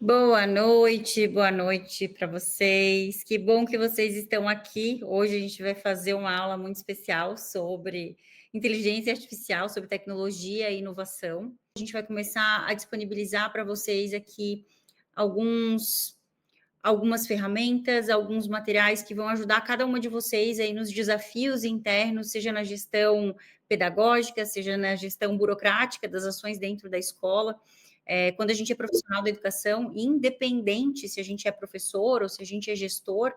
Boa noite para vocês. Que bom que vocês estão aqui. Hoje a gente vai fazer uma aula muito especial sobre inteligência artificial, sobre tecnologia e inovação. A gente vai começar a disponibilizar para vocês aqui alguns algumas ferramentas, alguns materiais que vão ajudar cada uma de vocês aí nos desafios internos, seja na gestão pedagógica, seja na gestão burocrática das ações dentro da escola. Quando a gente é profissional da educação, independente se a gente é professor ou se a gente é gestor,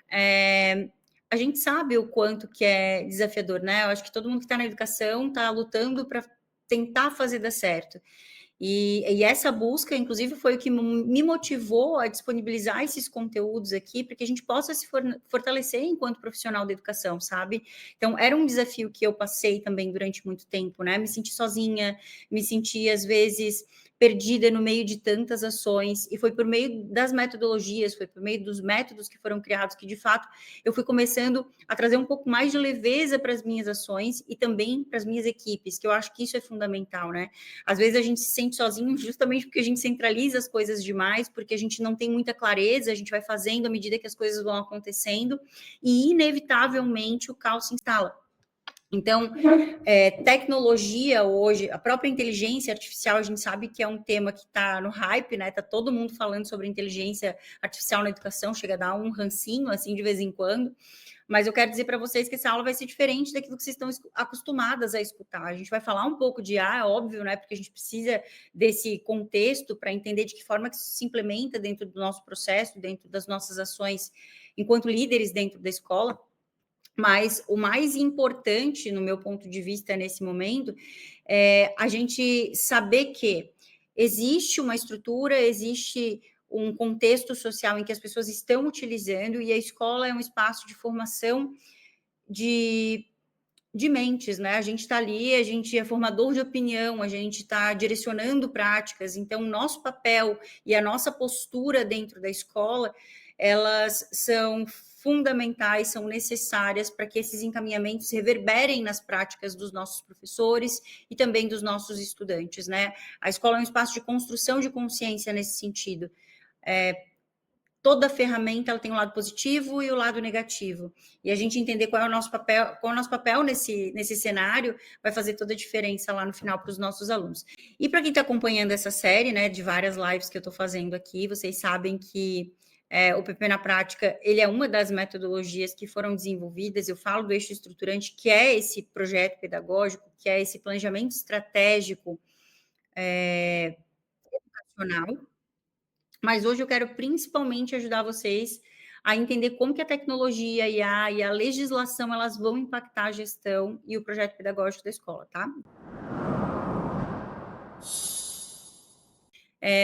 é, a gente sabe o quanto que é desafiador, né? Eu acho que todo mundo que está na educação está lutando para tentar fazer dar certo. E essa busca, inclusive, foi o que me motivou a disponibilizar esses conteúdos aqui, para que a gente possa se fortalecer enquanto profissional da educação, sabe? Então, era um desafio que eu passei também durante muito tempo, né? Me senti sozinha, me senti, às vezes, perdida no meio de tantas ações, e foi por meio das metodologias, foi por meio dos métodos que foram criados, que, de fato, eu fui começando a trazer um pouco mais de leveza para as minhas ações e também para as minhas equipes, que eu acho que isso é fundamental, né? Às vezes a gente se sente sozinho justamente porque a gente centraliza as coisas demais, porque a gente não tem muita clareza, a gente vai fazendo à medida que as coisas vão acontecendo e, inevitavelmente, o caos se instala. Então, tecnologia hoje, a própria inteligência artificial, a gente sabe que é um tema que está no hype, né? Está todo mundo falando sobre inteligência artificial na educação, chega a dar um rancinho, assim, de vez em quando. Mas eu quero dizer para vocês que essa aula vai ser diferente daquilo que vocês estão acostumadas a escutar. A gente vai falar um pouco de IA, é óbvio, né? Porque a gente precisa desse contexto para entender de que forma que isso se implementa dentro do nosso processo, dentro das nossas ações enquanto líderes dentro da escola. Mas o mais importante, no meu ponto de vista, nesse momento, é a gente saber que existe uma estrutura, existe um contexto social em que as pessoas estão utilizando, e a escola é um espaço de formação de, de mentes, né? A gente está ali, a gente é formador de opinião, a gente está direcionando práticas, então o nosso papel e a nossa postura dentro da escola, elas são fundamentais, são necessárias para que esses encaminhamentos reverberem nas práticas dos nossos professores e também dos nossos estudantes, né? A escola é um espaço de construção de consciência nesse sentido. Toda ferramenta ela tem um lado positivo e o lado negativo. E a gente entender qual é o nosso papel nesse cenário, vai fazer toda a diferença lá no final para os nossos alunos. E para quem está acompanhando essa série, né, de várias lives que eu estou fazendo aqui, vocês sabem que o PP na prática, ele é uma das metodologias que foram desenvolvidas. Eu falo do eixo estruturante, que é esse projeto pedagógico, que é esse planejamento estratégico educacional. Mas hoje eu quero principalmente ajudar vocês a entender como que a tecnologia e a legislação, elas vão impactar a gestão e o projeto pedagógico da escola, tá?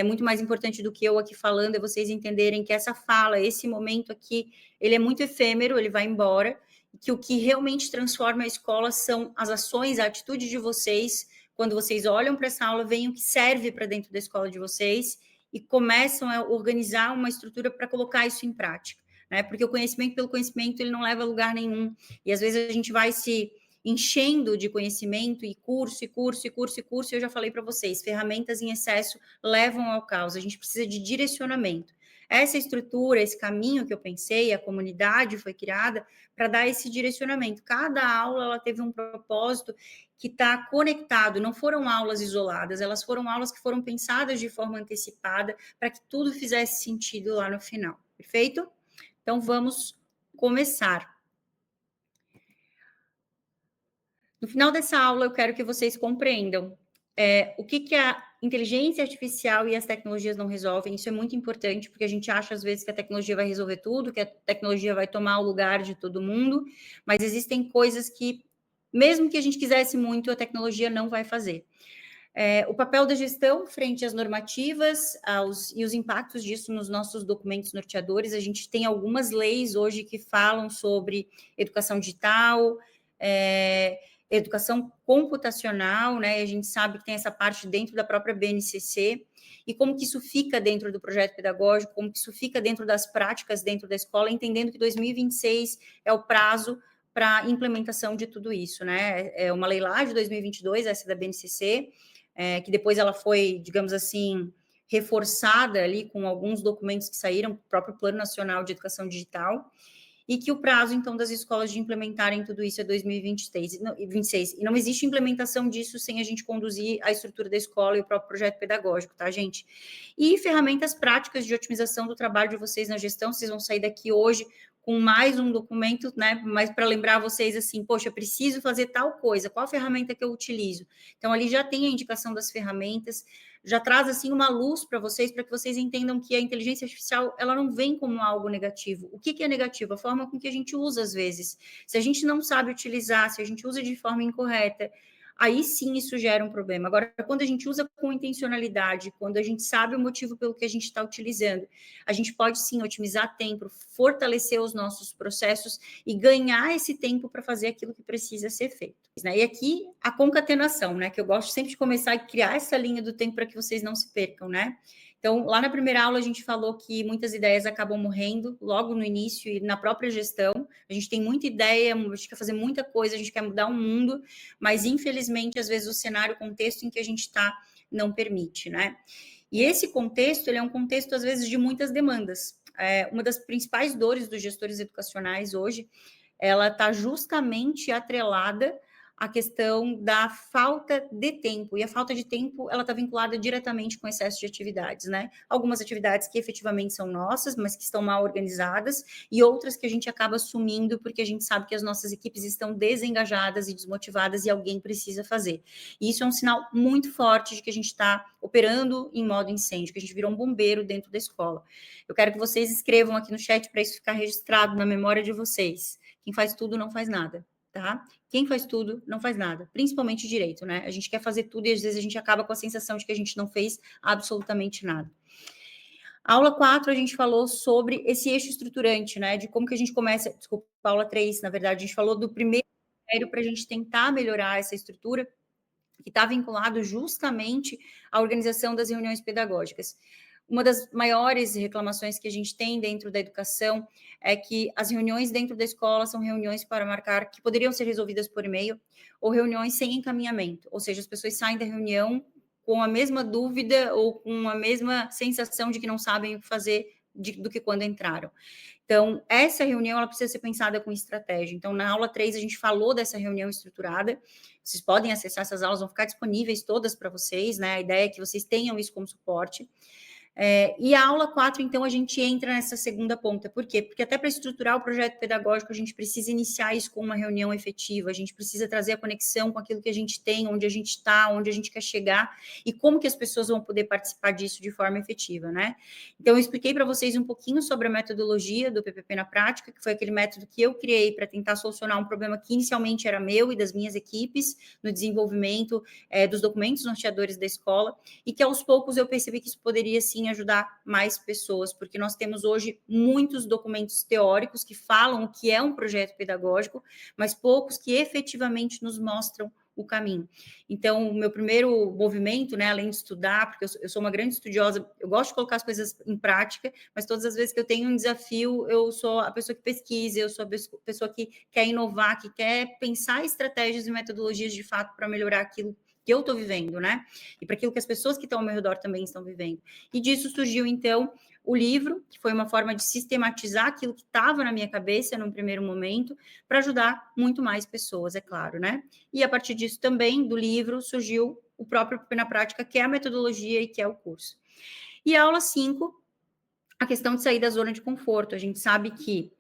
Muito mais importante do que eu aqui falando é vocês entenderem que essa fala, esse momento aqui, ele é muito efêmero, ele vai embora, e que o que realmente transforma a escola são as ações, a atitude de vocês, quando vocês olham para essa aula, veem o que serve para dentro da escola de vocês e começam a organizar uma estrutura para colocar isso em prática, né? Porque o conhecimento pelo conhecimento, ele não leva a lugar nenhum, e às vezes a gente vai se enchendo de conhecimento e curso, e curso, e curso, e curso, e eu já falei para vocês, ferramentas em excesso levam ao caos, a gente precisa de direcionamento. Essa estrutura, esse caminho que eu pensei, a comunidade foi criada para dar esse direcionamento. Cada aula ela teve um propósito que está conectado, não foram aulas isoladas, elas foram aulas que foram pensadas de forma antecipada para que tudo fizesse sentido lá no final, perfeito? Então vamos começar. No final dessa aula, eu quero que vocês compreendam o que a inteligência artificial e as tecnologias não resolvem. Isso é muito importante, porque a gente acha, às vezes, que a tecnologia vai resolver tudo, que a tecnologia vai tomar o lugar de todo mundo, mas existem coisas que, mesmo que a gente quisesse muito, a tecnologia não vai fazer. O papel da gestão frente às normativas e os impactos disso nos nossos documentos norteadores. A gente tem algumas leis hoje que falam sobre educação digital, educação computacional, né? A gente sabe que tem essa parte dentro da própria BNCC, e como que isso fica dentro do projeto pedagógico, como que isso fica dentro das práticas dentro da escola, entendendo que 2026 é o prazo para a implementação de tudo isso, né? É uma lei lá de 2022, essa da BNCC, que depois ela foi, digamos assim, reforçada ali com alguns documentos que saíram, o próprio Plano Nacional de Educação Digital, e que o prazo, então, das escolas de implementarem tudo isso é 2026, e 26. E não existe implementação disso sem a gente conduzir a estrutura da escola e o próprio projeto pedagógico, tá, gente? E ferramentas práticas de otimização do trabalho de vocês na gestão, vocês vão sair daqui hoje com mais um documento, né, mas para lembrar vocês assim, poxa, preciso fazer tal coisa, qual ferramenta que eu utilizo? Então, ali já tem a indicação das ferramentas, já traz, assim, uma luz para que vocês entendam que a inteligência artificial, ela não vem como algo negativo. O que que é negativo? A forma com que a gente usa, às vezes. Se a gente não sabe utilizar, se a gente usa de forma incorreta, aí sim isso gera um problema. Agora, quando a gente usa com intencionalidade, quando a gente sabe o motivo pelo que a gente está utilizando, a gente pode sim otimizar tempo, fortalecer os nossos processos e ganhar esse tempo para fazer aquilo que precisa ser feito. Né? E aqui a concatenação, né? Que eu gosto sempre de começar a criar essa linha do tempo para que vocês não se percam, né? Então, lá na primeira aula, a gente falou que muitas ideias acabam morrendo logo no início e na própria gestão. A gente tem muita ideia, a gente quer fazer muita coisa, a gente quer mudar o mundo, mas, infelizmente, às vezes o cenário, o contexto em que a gente está não permite, né? E esse contexto, ele é um contexto, às vezes, de muitas demandas. Uma das principais dores dos gestores educacionais hoje, ela está justamente atrelada a questão da falta de tempo, e a falta de tempo, ela está vinculada diretamente com o excesso de atividades, né? Algumas atividades que efetivamente são nossas, mas que estão mal organizadas, e outras que a gente acaba assumindo porque a gente sabe que as nossas equipes estão desengajadas e desmotivadas e alguém precisa fazer. E isso é um sinal muito forte de que a gente está operando em modo incêndio, que a gente virou um bombeiro dentro da escola. Eu quero que vocês escrevam aqui no chat para isso ficar registrado na memória de vocês. Quem faz tudo não faz nada. Tá? Quem faz tudo não faz nada, principalmente direito, né? A gente quer fazer tudo e às vezes a gente acaba com a sensação de que a gente não fez absolutamente nada. Aula 4, a gente falou sobre esse eixo estruturante, né? De como que a gente começa, desculpa, aula 3, na verdade, a gente falou do primeiro critério para a gente tentar melhorar essa estrutura, que está vinculado justamente à organização das reuniões pedagógicas. Uma das maiores reclamações que a gente tem dentro da educação é que as reuniões dentro da escola são reuniões para marcar, que poderiam ser resolvidas por e-mail, ou reuniões sem encaminhamento, ou seja, as pessoas saem da reunião com a mesma dúvida ou com a mesma sensação de que não sabem o que fazer do que quando entraram. Então, essa reunião ela precisa ser pensada com estratégia. Então, na aula 3, a gente falou dessa reunião estruturada. Vocês podem acessar essas aulas, vão ficar disponíveis todas para vocês, né? A ideia é que vocês tenham isso como suporte. E a aula 4, então, a gente entra nessa segunda ponta. Por quê? Porque até para estruturar o projeto pedagógico, a gente precisa iniciar isso com uma reunião efetiva, a gente precisa trazer a conexão com aquilo que a gente tem, onde a gente está, onde a gente quer chegar, e como que as pessoas vão poder participar disso de forma efetiva, né? Então, eu expliquei para vocês um pouquinho sobre a metodologia do PPP na prática, que foi aquele método que eu criei para tentar solucionar um problema que inicialmente era meu e das minhas equipes, no desenvolvimento dos documentos norteadores da escola, e que aos poucos eu percebi que isso poderia, sim, ajudar mais pessoas, porque nós temos hoje muitos documentos teóricos que falam o que é um projeto pedagógico, mas poucos que efetivamente nos mostram o caminho. Então, o meu primeiro movimento, né, além de estudar, porque eu sou uma grande estudiosa, eu gosto de colocar as coisas em prática, mas todas as vezes que eu tenho um desafio, eu sou a pessoa que pesquisa, eu sou a pessoa que quer inovar, que quer pensar estratégias e metodologias de fato para melhorar aquilo que eu estou vivendo, né? E para aquilo que as pessoas que estão ao meu redor também estão vivendo. E disso surgiu, então, o livro, que foi uma forma de sistematizar aquilo que estava na minha cabeça num primeiro momento, para ajudar muito mais pessoas, é claro, né? E a partir disso também, do livro, surgiu o próprio PP na Prática, que é a metodologia e que é o curso. E a aula 5, a questão de sair da zona de conforto. A gente sabe que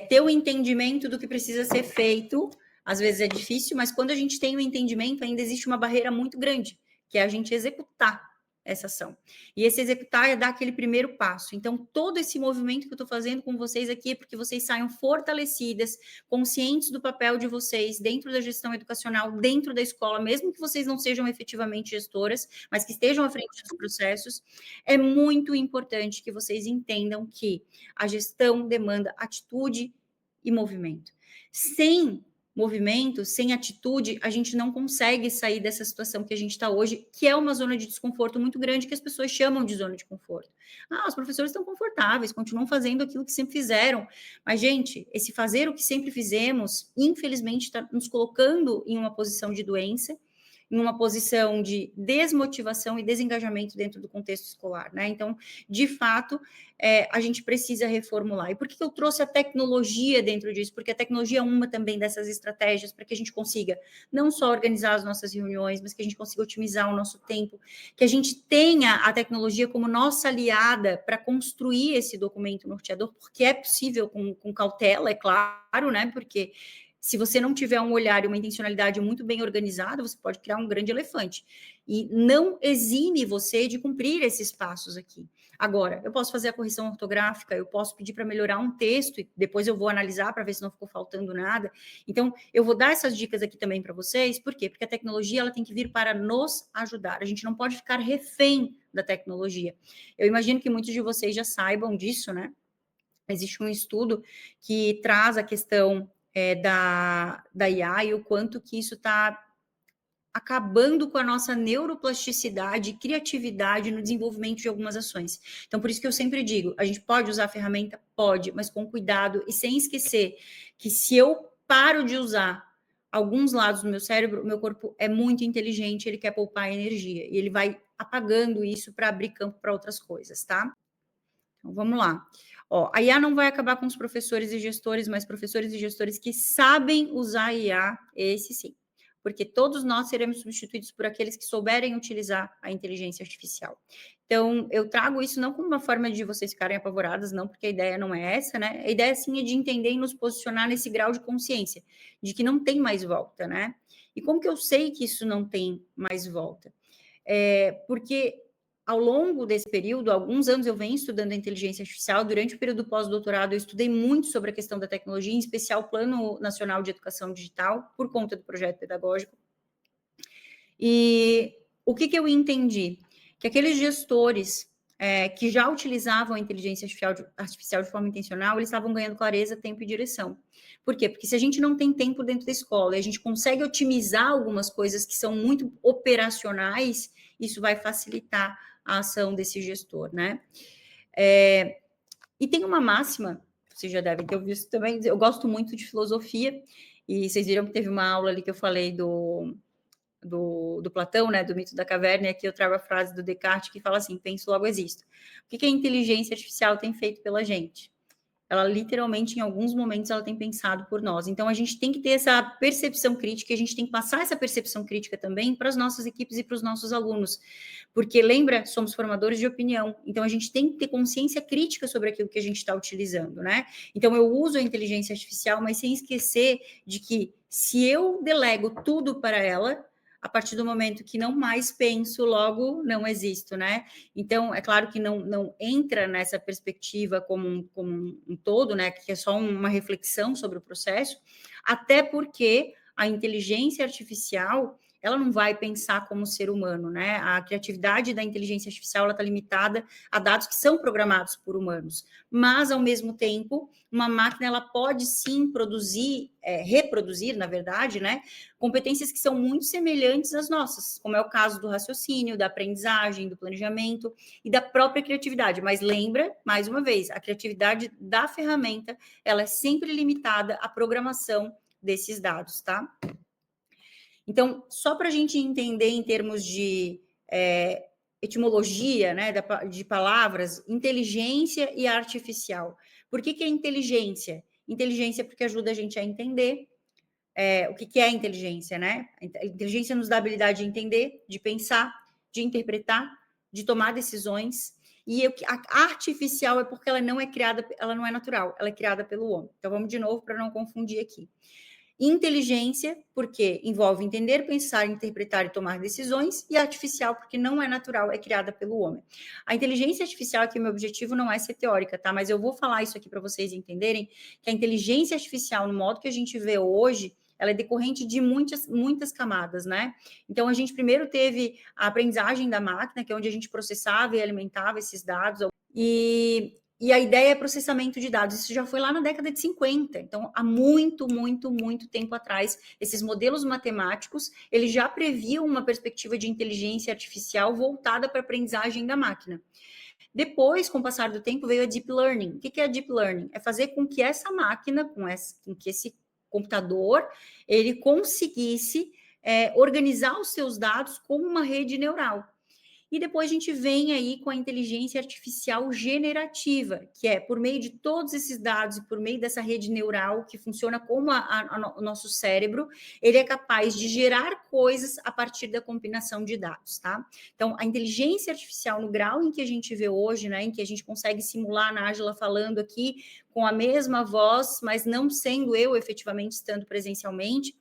ter o entendimento do que precisa ser feito às vezes é difícil, mas quando a gente tem o entendimento, ainda existe uma barreira muito grande, que é a gente executar essa ação. E esse executar é dar aquele primeiro passo. Então, todo esse movimento que eu estou fazendo com vocês aqui é porque vocês saiam fortalecidas, conscientes do papel de vocês dentro da gestão educacional, dentro da escola, mesmo que vocês não sejam efetivamente gestoras, mas que estejam à frente dos processos. É muito importante que vocês entendam que a gestão demanda atitude e movimento. Sem movimento, sem atitude, a gente não consegue sair dessa situação que a gente está hoje, que é uma zona de desconforto muito grande, que as pessoas chamam de zona de conforto. Os professores estão confortáveis, continuam fazendo aquilo que sempre fizeram. Mas, gente, esse fazer o que sempre fizemos, infelizmente, está nos colocando em uma posição de doença, em uma posição de desmotivação e desengajamento dentro do contexto escolar, né? Então, de fato, a gente precisa reformular. E por que eu trouxe a tecnologia dentro disso? Porque a tecnologia é uma também dessas estratégias para que a gente consiga não só organizar as nossas reuniões, mas que a gente consiga otimizar o nosso tempo, que a gente tenha a tecnologia como nossa aliada para construir esse documento norteador, porque é possível com cautela, é claro, né? Porque se você não tiver um olhar e uma intencionalidade muito bem organizada, você pode criar um grande elefante. E não exime você de cumprir esses passos aqui. Agora, eu posso fazer a correção ortográfica, eu posso pedir para melhorar um texto e depois eu vou analisar para ver se não ficou faltando nada. Então, eu vou dar essas dicas aqui também para vocês. Por quê? Porque a tecnologia ela tem que vir para nos ajudar. A gente não pode ficar refém da tecnologia. Eu imagino que muitos de vocês já saibam disso, né? Existe um estudo que traz a questão da IA e o quanto que isso está acabando com a nossa neuroplasticidade e criatividade no desenvolvimento de algumas ações. Então, por isso que eu sempre digo, a gente pode usar a ferramenta? Pode, mas com cuidado e sem esquecer que se eu paro de usar alguns lados do meu cérebro, meu corpo é muito inteligente, ele quer poupar energia e ele vai apagando isso para abrir campo para outras coisas, tá? Então, vamos lá. Ó, a IA não vai acabar com os professores e gestores, mas professores e gestores que sabem usar a IA, esse sim. Porque todos nós seremos substituídos por aqueles que souberem utilizar a inteligência artificial. Então, eu trago isso não como uma forma de vocês ficarem apavoradas, não, porque a ideia não é essa, né? A ideia, sim, é de entender e nos posicionar nesse grau de consciência, de que não tem mais volta, né? E como que eu sei que isso não tem mais volta? Porque ao longo desse período, alguns anos eu venho estudando a inteligência artificial. Durante o período pós-doutorado, eu estudei muito sobre a questão da tecnologia, em especial o Plano Nacional de Educação Digital, por conta do projeto pedagógico. E o que eu entendi? Que aqueles gestores que já utilizavam a inteligência artificial de forma intencional, eles estavam ganhando clareza, tempo e direção. Por quê? Porque se a gente não tem tempo dentro da escola e a gente consegue otimizar algumas coisas que são muito operacionais, isso vai facilitar a ação desse gestor, né? E tem uma máxima, vocês já devem ter visto também, eu gosto muito de filosofia, e vocês viram que teve uma aula ali que eu falei do Platão, né, do mito da caverna, e aqui eu trago a frase do Descartes que fala assim, penso, logo existo. O que a inteligência artificial tem feito pela gente? Ela literalmente, em alguns momentos, ela tem pensado por nós. Então, a gente tem que ter essa percepção crítica, a gente tem que passar essa percepção crítica também para as nossas equipes e para os nossos alunos. Porque, lembra, somos formadores de opinião, então a gente tem que ter consciência crítica sobre aquilo que a gente está utilizando, né? Então, eu uso a inteligência artificial, mas sem esquecer de que se eu delego tudo para ela, a partir do momento que não mais penso, logo não existo, né? Então, é claro que não entra nessa perspectiva como um todo, né? Que é só uma reflexão sobre o processo, até porque a inteligência artificial ela não vai pensar como ser humano, né? A criatividade da inteligência artificial está limitada a dados que são programados por humanos, mas ao mesmo tempo, uma máquina ela pode sim produzir, reproduzir, na verdade, né? Competências que são muito semelhantes às nossas, como é o caso do raciocínio, da aprendizagem, do planejamento e da própria criatividade. Mas lembra, mais uma vez, a criatividade da ferramenta ela é sempre limitada à programação desses dados, tá? Então, só para a gente entender em termos de etimologia, né, de palavras, inteligência e artificial. Por que é inteligência? Inteligência porque ajuda a gente a entender o que é inteligência, né? A inteligência nos dá a habilidade de entender, de pensar, de interpretar, de tomar decisões. E a artificial é porque ela não é criada, ela não é natural, ela é criada pelo homem. Então, vamos de novo para não confundir aqui. Inteligência, porque envolve entender, pensar, interpretar e tomar decisões, e artificial, porque não é natural, é criada pelo homem. A inteligência artificial, aqui, meu objetivo não é ser teórica, tá? Mas eu vou falar isso aqui para vocês entenderem que a inteligência artificial, no modo que a gente vê hoje, ela é decorrente de muitas camadas, né? Então, a gente primeiro teve a aprendizagem da máquina, que é onde a gente processava e alimentava esses dados, e a ideia é processamento de dados. Isso já foi lá na década de 50. Então, há muito tempo atrás, esses modelos matemáticos, eles já previam uma perspectiva de inteligência artificial voltada para a aprendizagem da máquina. Depois, com o passar do tempo, veio a Deep Learning. O que é a Deep Learning? É fazer com que essa máquina, com que esse computador, ele conseguisse organizar os seus dados como uma rede neural. E depois a gente vem aí com a inteligência artificial generativa, que é por meio de todos esses dados e por meio dessa rede neural que funciona como o nosso cérebro, ele é capaz de gerar coisas a partir da combinação de dados, tá? Então, a inteligência artificial no grau em que a gente vê hoje, né, em que a gente consegue simular a Nájila falando aqui com a mesma voz, mas não sendo eu efetivamente estando presencialmente,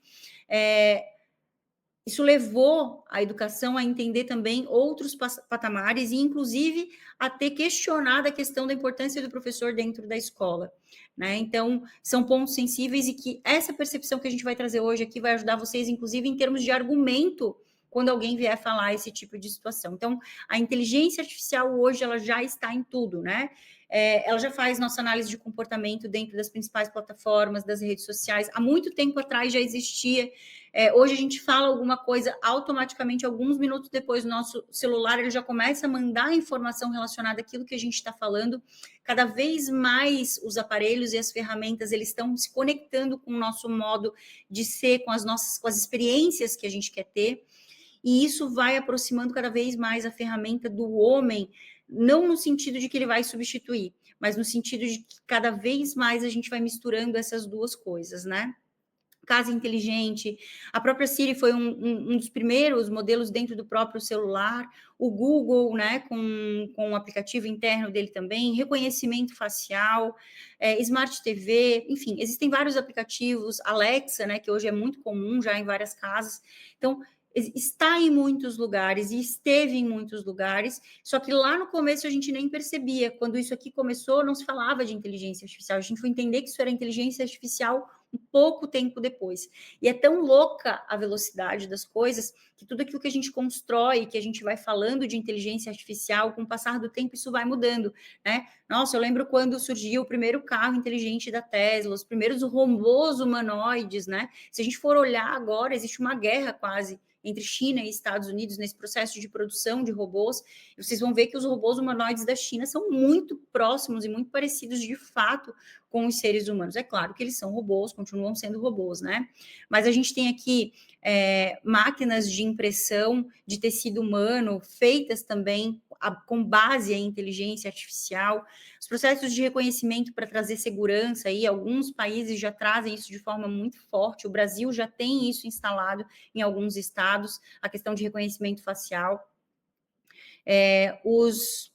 isso levou a educação a entender também outros patamares e, inclusive, a ter questionado a questão da importância do professor dentro da escola, né? Então, são pontos sensíveis e que essa percepção que a gente vai trazer hoje aqui vai ajudar vocês, inclusive, em termos de argumento, quando alguém vier falar esse tipo de situação. Então, a inteligência artificial hoje, ela já está em tudo, né? Ela já faz nossa análise de comportamento dentro das principais plataformas, das redes sociais. Há muito tempo atrás já existia. Hoje a gente fala alguma coisa, automaticamente, alguns minutos depois, o nosso celular ele já começa a mandar informação relacionada àquilo que a gente está falando. Cada vez mais os aparelhos e as ferramentas eles estão se conectando com o nosso modo de ser, com as experiências que a gente quer ter. E isso vai aproximando cada vez mais a ferramenta do homem, não no sentido de que ele vai substituir, mas no sentido de que cada vez mais a gente vai misturando essas duas coisas, né? Casa inteligente, a própria Siri foi um dos primeiros modelos dentro do próprio celular, o Google, né, com o aplicativo interno dele também, reconhecimento facial, Smart TV, enfim, existem vários aplicativos, Alexa, né, que hoje é muito comum já em várias casas, então está em muitos lugares e esteve em muitos lugares, só que lá no começo a gente nem percebia, quando isso aqui começou não se falava de inteligência artificial, a gente foi entender que isso era inteligência artificial um pouco tempo depois. E é tão louca a velocidade das coisas que tudo aquilo que a gente constrói, que a gente vai falando de inteligência artificial, com o passar do tempo isso vai mudando, né? Nossa, eu lembro quando surgiu o primeiro carro inteligente da Tesla, os primeiros robôs humanoides, né? Se a gente for olhar agora, existe uma guerra quase entre China e Estados Unidos nesse processo de produção de robôs, e vocês vão ver que os robôs humanoides da China são muito próximos e muito parecidos de fato com os seres humanos. É claro que eles são robôs, continuam sendo robôs, né? Mas a gente tem aqui máquinas de impressão de tecido humano feitas também com base em inteligência artificial, os processos de reconhecimento para trazer segurança, aí alguns países já trazem isso de forma muito forte, o Brasil já tem isso instalado em alguns estados, a questão de reconhecimento facial, os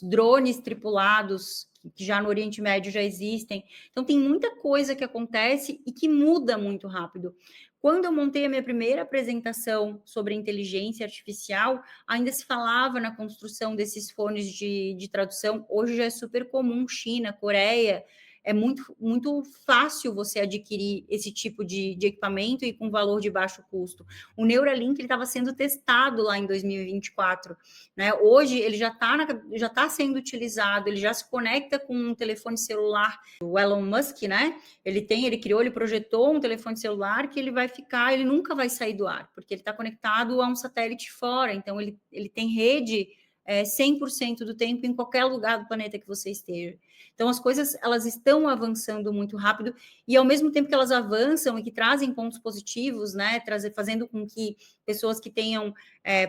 drones tripulados, que já no Oriente Médio já existem. Então, tem muita coisa que acontece e que muda muito rápido. Quando eu montei a minha primeira apresentação sobre inteligência artificial, ainda se falava na construção desses fones de tradução. Hoje já é super comum, China, Coreia, é muito, muito fácil você adquirir esse tipo de equipamento e com valor de baixo custo. O Neuralink estava sendo testado lá em 2024, né? Hoje ele já está sendo utilizado, ele já se conecta com um telefone celular. O Elon Musk, né? Ele criou, ele projetou um telefone celular que ele vai ficar, ele nunca vai sair do ar, porque ele está conectado a um satélite fora, então ele tem rede 100% do tempo em qualquer lugar do planeta que você esteja. Então, as coisas, elas estão avançando muito rápido e, ao mesmo tempo que elas avançam e que trazem pontos positivos, né, fazendo com que pessoas que tenham,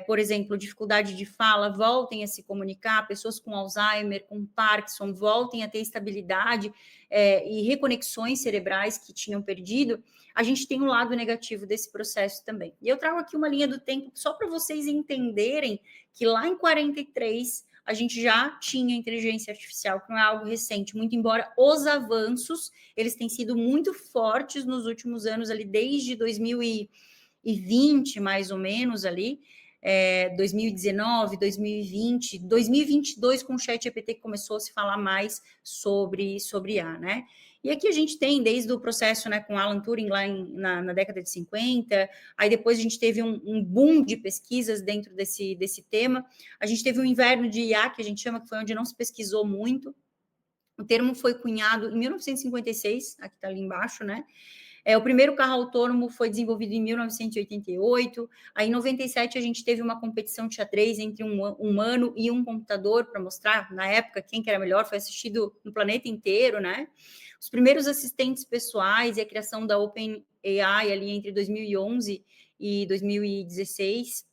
por exemplo, dificuldade de fala, voltem a se comunicar, pessoas com Alzheimer, com Parkinson, voltem a ter estabilidade e reconexões cerebrais que tinham perdido, a gente tem um lado negativo desse processo também. E eu trago aqui uma linha do tempo só para vocês entenderem que lá em 43 a gente já tinha inteligência artificial, que não é algo recente, muito embora os avanços, eles têm sido muito fortes nos últimos anos, ali desde 2020, mais ou menos, ali, 2019, 2020, 2022, com o ChatGPT que começou a se falar mais sobre IA, né? E aqui a gente tem, desde o processo, né, com Alan Turing lá na década de 50, aí depois a gente teve um boom de pesquisas dentro desse tema, a gente teve um inverno de IA, que a gente chama, que foi onde não se pesquisou muito, o termo foi cunhado em 1956, aqui está ali embaixo, né? O primeiro carro autônomo foi desenvolvido em 1988. Aí, em 97, a gente teve uma competição de xadrez entre um humano e um computador para mostrar, na época, quem que era melhor. Foi assistido no planeta inteiro, né? Os primeiros assistentes pessoais e a criação da OpenAI ali entre 2011 e 2016.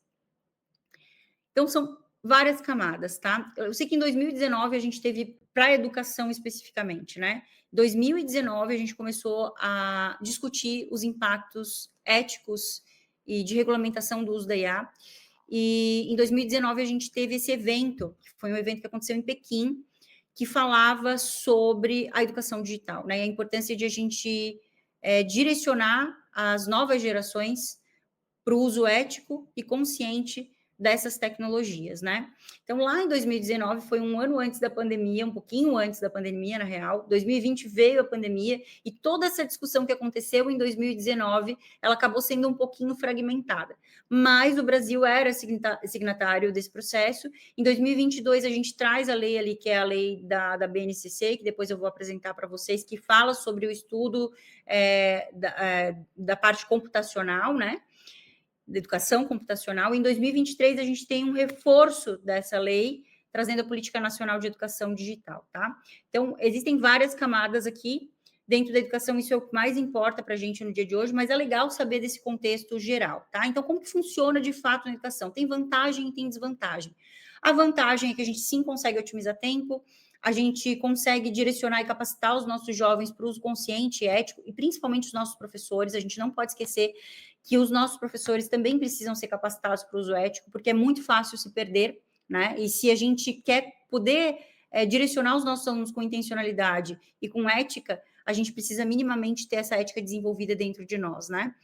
Então, são várias camadas, tá? Eu sei que em 2019 a gente teve para a educação especificamente, né? Em 2019 a gente começou a discutir os impactos éticos e de regulamentação do uso da IA. E em 2019 a gente teve esse evento, que foi um evento que aconteceu em Pequim, que falava sobre a educação digital, né? E a importância de a gente direcionar as novas gerações para o uso ético e consciente dessas tecnologias, né? Então, lá em 2019, foi um ano antes da pandemia, um pouquinho antes da pandemia, na real. 2020 veio a pandemia e toda essa discussão que aconteceu em 2019, ela acabou sendo um pouquinho fragmentada. Mas o Brasil era signatário desse processo. Em 2022, a gente traz a lei ali, que é a lei da BNCC, que depois eu vou apresentar para vocês, que fala sobre o estudo da parte computacional, né? Da educação computacional. Em 2023, a gente tem um reforço dessa lei, trazendo a Política Nacional de Educação Digital, tá? Então, existem várias camadas aqui dentro da educação, isso é o que mais importa para a gente no dia de hoje, mas é legal saber desse contexto geral, tá? Então, como que funciona de fato na educação? Tem vantagem e tem desvantagem. A vantagem é que a gente sim consegue otimizar tempo, a gente consegue direcionar e capacitar os nossos jovens para o uso consciente e ético, e principalmente os nossos professores. A gente não pode esquecer que os nossos professores também precisam ser capacitados para o uso ético, porque é muito fácil se perder, né? E se a gente quer poder direcionar os nossos alunos com intencionalidade e com ética, a gente precisa minimamente ter essa ética desenvolvida dentro de nós, né?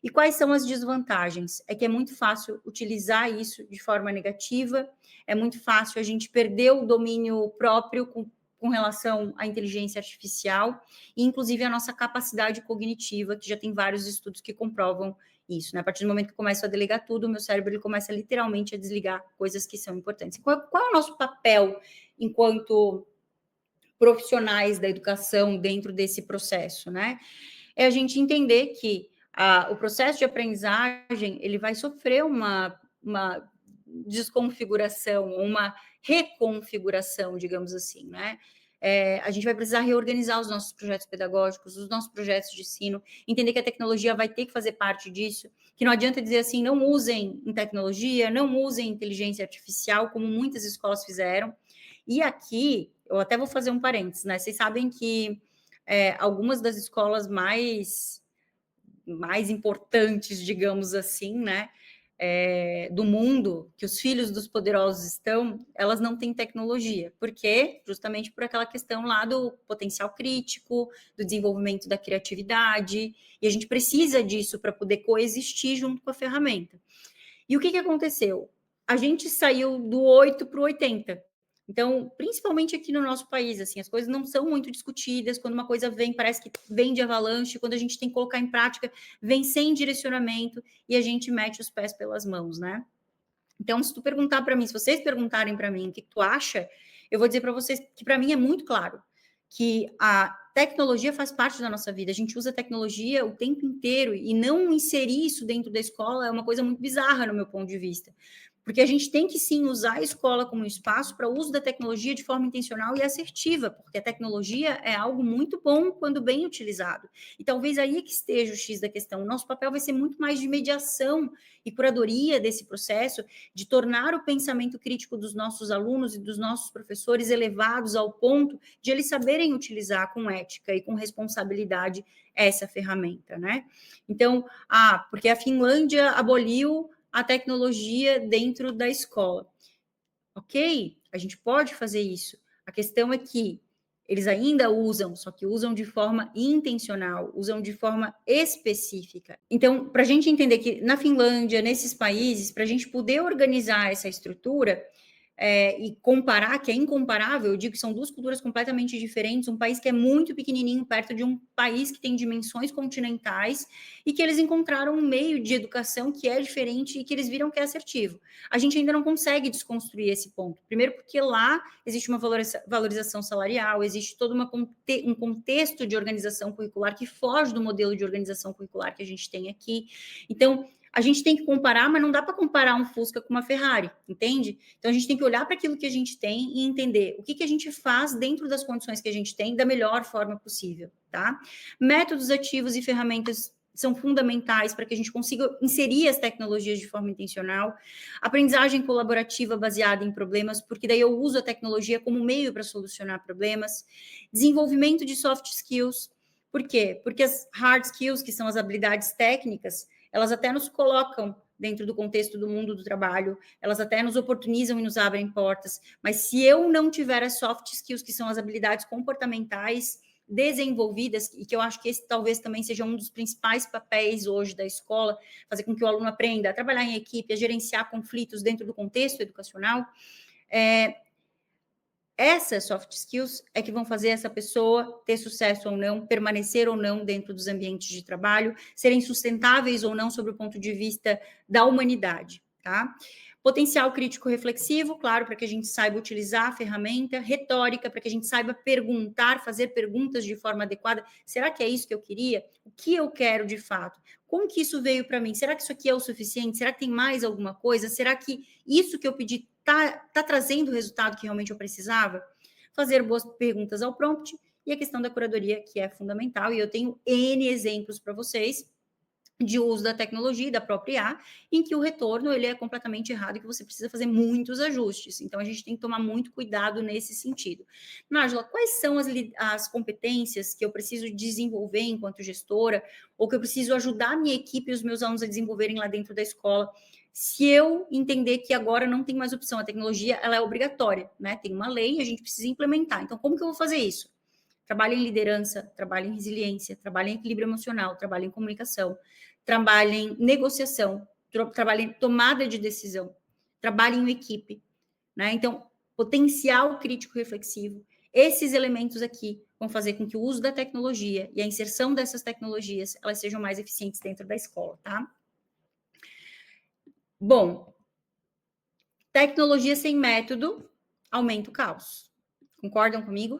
E quais são as desvantagens? É que é muito fácil utilizar isso de forma negativa, é muito fácil a gente perder o domínio próprio com relação à inteligência artificial, e inclusive a nossa capacidade cognitiva, que já tem vários estudos que comprovam isso, né? A partir do momento que eu começo a delegar tudo, o meu cérebro ele começa literalmente a desligar coisas que são importantes. Qual é o nosso papel enquanto profissionais da educação dentro desse processo, né? É a gente entender que o processo de aprendizagem ele vai sofrer uma desconfiguração, uma reconfiguração, digamos assim, né? A gente vai precisar reorganizar os nossos projetos pedagógicos, os nossos projetos de ensino, entender que a tecnologia vai ter que fazer parte disso, que não adianta dizer assim, não usem em tecnologia, não usem inteligência artificial, como muitas escolas fizeram. E aqui, eu até vou fazer um parênteses, né? Vocês sabem que algumas das escolas mais importantes, digamos assim, né? Do mundo, que os filhos dos poderosos estão, elas não têm tecnologia. Por quê? Justamente por aquela questão lá do potencial crítico, do desenvolvimento da criatividade, e a gente precisa disso para poder coexistir junto com a ferramenta. E o que aconteceu? A gente saiu do 8 para o 80. Então, principalmente aqui no nosso país, assim, as coisas não são muito discutidas. Quando uma coisa vem, parece que vem de avalanche. Quando a gente tem que colocar em prática, vem sem direcionamento e a gente mete os pés pelas mãos, né? Então, se tu perguntar para mim, se vocês perguntarem para mim o que tu acha, eu vou dizer para vocês que para mim é muito claro que a tecnologia faz parte da nossa vida. A gente usa tecnologia o tempo inteiro e não inserir isso dentro da escola é uma coisa muito bizarra no meu ponto de vista. Porque a gente tem que sim usar a escola como um espaço para o uso da tecnologia de forma intencional e assertiva, porque a tecnologia é algo muito bom quando bem utilizado. E talvez aí é que esteja o X da questão. O nosso papel vai ser muito mais de mediação e curadoria desse processo, de tornar o pensamento crítico dos nossos alunos e dos nossos professores elevados ao ponto de eles saberem utilizar com ética e com responsabilidade essa ferramenta, né? Então, porque a Finlândia aboliu a tecnologia dentro da escola. Ok, a gente pode fazer isso. A questão é que eles ainda usam, só que usam de forma intencional, usam de forma específica. Então, para a gente entender que na Finlândia, nesses países, para a gente poder organizar essa estrutura, e comparar, que é incomparável, eu digo que são duas culturas completamente diferentes, um país que é muito pequenininho perto de um país que tem dimensões continentais e que eles encontraram um meio de educação que é diferente e que eles viram que é assertivo. A gente ainda não consegue desconstruir esse ponto. Primeiro porque lá existe uma valorização salarial, existe todo um contexto de organização curricular que foge do modelo de organização curricular que a gente tem aqui. Então, a gente tem que comparar, mas não dá para comparar um Fusca com uma Ferrari, entende? Então, a gente tem que olhar para aquilo que a gente tem e entender o que a gente faz dentro das condições que a gente tem da melhor forma possível, tá? Métodos ativos e ferramentas são fundamentais para que a gente consiga inserir as tecnologias de forma intencional. Aprendizagem colaborativa baseada em problemas, porque daí eu uso a tecnologia como meio para solucionar problemas. Desenvolvimento de soft skills. Por quê? Porque as hard skills, que são as habilidades técnicas, elas até nos colocam dentro do contexto do mundo do trabalho, elas até nos oportunizam e nos abrem portas, mas se eu não tiver as soft skills, que são as habilidades comportamentais desenvolvidas, e que eu acho que esse talvez também seja um dos principais papéis hoje da escola, fazer com que o aluno aprenda a trabalhar em equipe, a gerenciar conflitos dentro do contexto educacional, essas soft skills é que vão fazer essa pessoa ter sucesso ou não, permanecer ou não dentro dos ambientes de trabalho, serem sustentáveis ou não sob o ponto de vista da humanidade, tá? Potencial crítico reflexivo, claro, para que a gente saiba utilizar a ferramenta, retórica, para que a gente saiba perguntar, fazer perguntas de forma adequada. Será que é isso que eu queria? O que eu quero de fato? Como que isso veio para mim? Será que isso aqui é o suficiente? Será que tem mais alguma coisa? Será que isso que eu pedi tá trazendo o resultado que realmente eu precisava? Fazer boas perguntas ao prompt e a questão da curadoria, que é fundamental, e eu tenho N exemplos para vocês de uso da tecnologia e da própria IA, em que o retorno ele é completamente errado e que você precisa fazer muitos ajustes. Então, a gente tem que tomar muito cuidado nesse sentido. Nájila, quais são as competências que eu preciso desenvolver enquanto gestora, ou que eu preciso ajudar a minha equipe e os meus alunos a desenvolverem lá dentro da escola, se eu entender que agora não tem mais opção, a tecnologia ela é obrigatória, né? Tem uma lei e a gente precisa implementar. Então, como que eu vou fazer isso? Trabalho em liderança, trabalho em resiliência, trabalho em equilíbrio emocional, trabalho em comunicação, trabalho em negociação, trabalho em tomada de decisão, trabalho em equipe, né? Então, potencial crítico reflexivo, esses elementos aqui vão fazer com que o uso da tecnologia e a inserção dessas tecnologias, elas sejam mais eficientes dentro da escola, tá? Bom, tecnologia sem método aumenta o caos. Concordam comigo?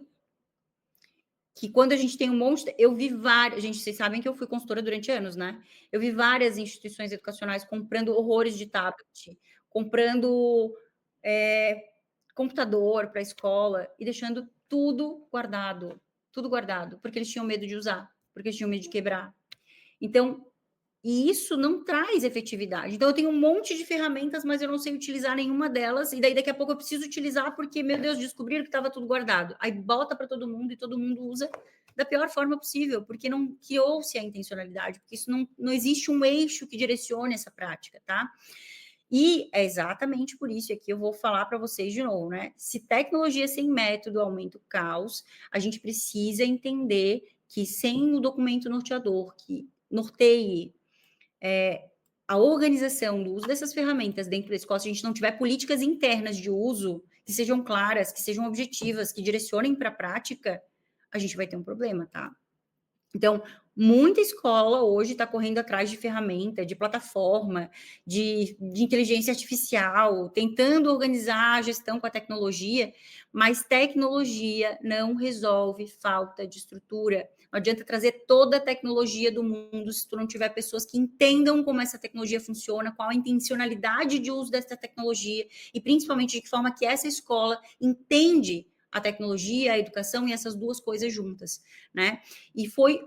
Que quando a gente tem um monte, eu vi várias, gente, vocês sabem que eu fui consultora durante anos, né? Eu vi várias instituições educacionais comprando horrores de tablet, comprando computador para a escola e deixando tudo guardado, porque eles tinham medo de usar, porque eles tinham medo de quebrar. Então, e isso não traz efetividade. Então, eu tenho um monte de ferramentas, mas eu não sei utilizar nenhuma delas. E daí, daqui a pouco, eu preciso utilizar porque, meu Deus, descobriram que estava tudo guardado. Aí, bota para todo mundo e todo mundo usa da pior forma possível, porque não criou-se a intencionalidade, porque isso não existe um eixo que direcione essa prática, tá? E é exatamente por isso, e aqui eu vou falar para vocês de novo, né? Se tecnologia sem método aumenta o caos, a gente precisa entender que sem o documento norteador, que norteie a organização do uso dessas ferramentas dentro da escola, se a gente não tiver políticas internas de uso que sejam claras, que sejam objetivas, que direcionem para a prática, a gente vai ter um problema, tá? Então, muita escola hoje está correndo atrás de ferramenta, de plataforma, de inteligência artificial, tentando organizar a gestão com a tecnologia, mas tecnologia não resolve falta de estrutura. Não adianta trazer toda a tecnologia do mundo se tu não tiver pessoas que entendam como essa tecnologia funciona, qual a intencionalidade de uso dessa tecnologia e principalmente de que forma que essa escola entende a tecnologia, a educação e essas duas coisas juntas, né? E foi